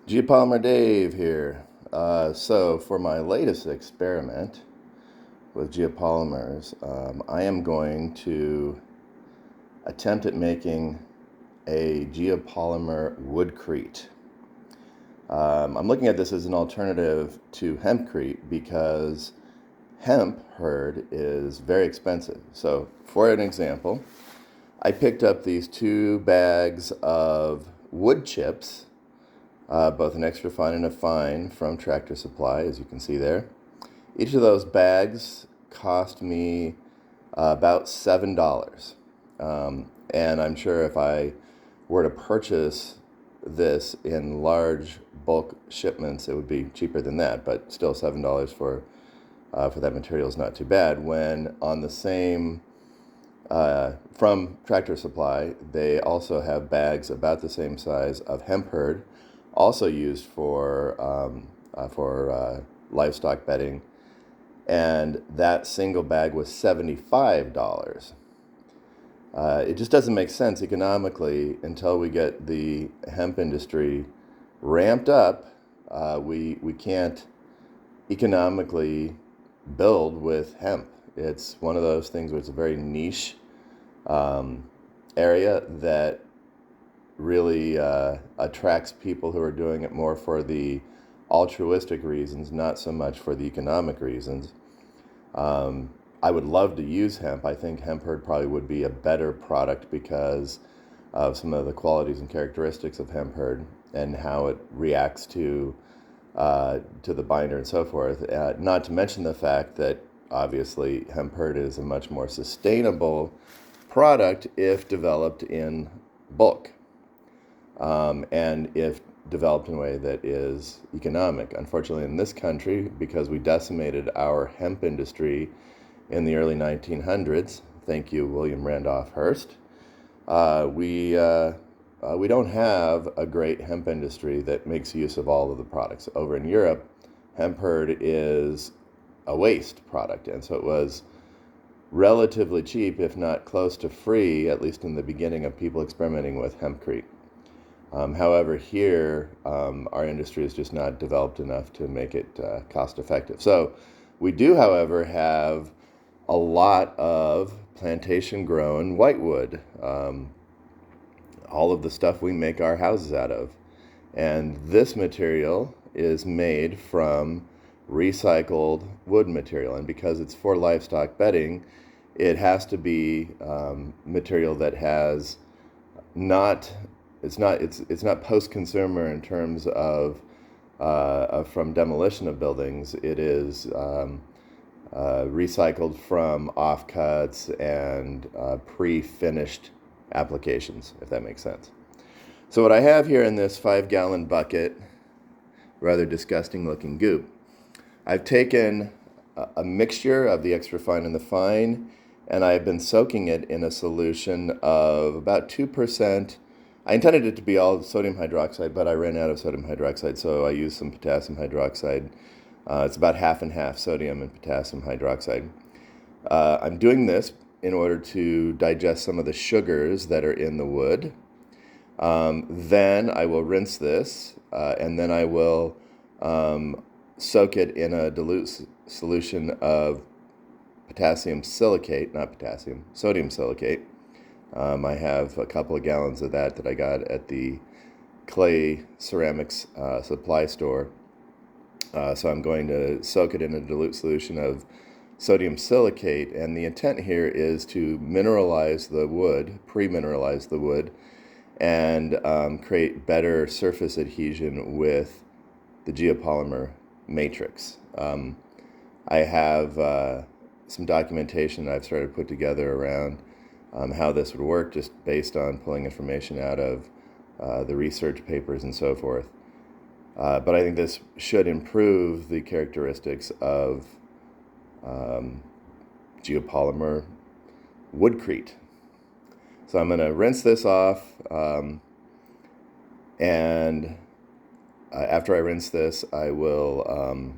Geopolymer Dave here. So for my latest experiment with geopolymers, I am going to attempt at making a geopolymer woodcrete. I'm looking at this as an alternative to hempcrete because hemp hurd is very expensive. So for an example, I picked up these 2 bags of wood chips, both an extra fine and a fine from Tractor Supply, as you can see there. Each of those bags cost me about $7. And I'm sure if I were to purchase this in large bulk shipments, it would be cheaper than that, but still $7 for that material is not too bad. When on the same from Tractor Supply, they also have bags about the same size of hemp hurd, also used for livestock bedding, and that single bag was $75. It just doesn't make sense economically until we get the hemp industry ramped up. We can't economically build with hemp. It's one of those things where it's a very niche area that really attracts people who are doing it more for the altruistic reasons, not so much for the economic reasons. I would love to use hemp. I think hemp hurd probably would be a better product because of some of the qualities and characteristics of hemp hurd and how it reacts to the binder and so forth. Not to mention the fact that obviously hemp hurd is a much more sustainable product if developed in bulk, and if developed in a way that is economic. Unfortunately, in this country, because we decimated our hemp industry in the early 1900s, thank you, William Randolph Hearst, we don't have a great hemp industry that makes use of all of the products. Over in Europe, hemp hurd is a waste product, and so it was relatively cheap, if not close to free, at least in the beginning of people experimenting with hempcrete. However, here, our industry is just not developed enough to make it cost effective. So we do, however, have a lot of plantation grown whitewood, all of the stuff we make our houses out of. And this material is made from recycled wood material. And because it's for livestock bedding, it has to be material that has not it's not post-consumer in terms of from demolition of buildings. It is recycled from offcuts and pre-finished applications, if that makes sense. So what I have here in this 5-gallon bucket, rather disgusting looking goop, I've taken a mixture of the extra fine and the fine, and I've been soaking it in a solution of about 2%. I intended it to be all sodium hydroxide, but I ran out of sodium hydroxide, so I used some potassium hydroxide. It's about half and half sodium and potassium hydroxide. I'm doing this in order to digest some of the sugars that are in the wood. Then I will rinse this, and then I will soak it in a dilute solution of potassium silicate, not potassium, sodium silicate. I have a couple of gallons of that I got at the clay ceramics supply store. So I'm going to soak it in a dilute solution of sodium silicate, and the intent here is to mineralize the wood, pre-mineralize the wood, and create better surface adhesion with the geopolymer matrix. I have some documentation I've started to put together around how this would work, just based on pulling information out of the research papers and so forth. But I think this should improve the characteristics of geopolymer woodcrete. So I'm going to rinse this off, and after I rinse this, I will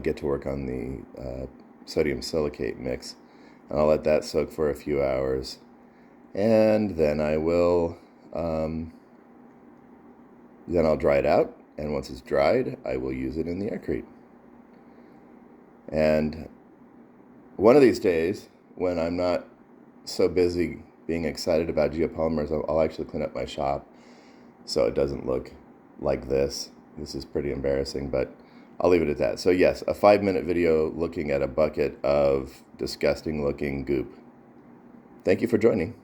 get to work on the sodium silicate mix. And I'll let that soak for a few hours, and then I will Then I'll dry it out, and once it's dried, I will use it in the aggregate. And one of these days, when I'm not so busy being excited about geopolymers, I'll actually clean up my shop so it doesn't look like this. This is pretty embarrassing, but I'll leave it at that. So yes, a 5-minute video looking at a bucket of disgusting looking goop. Thank you for joining.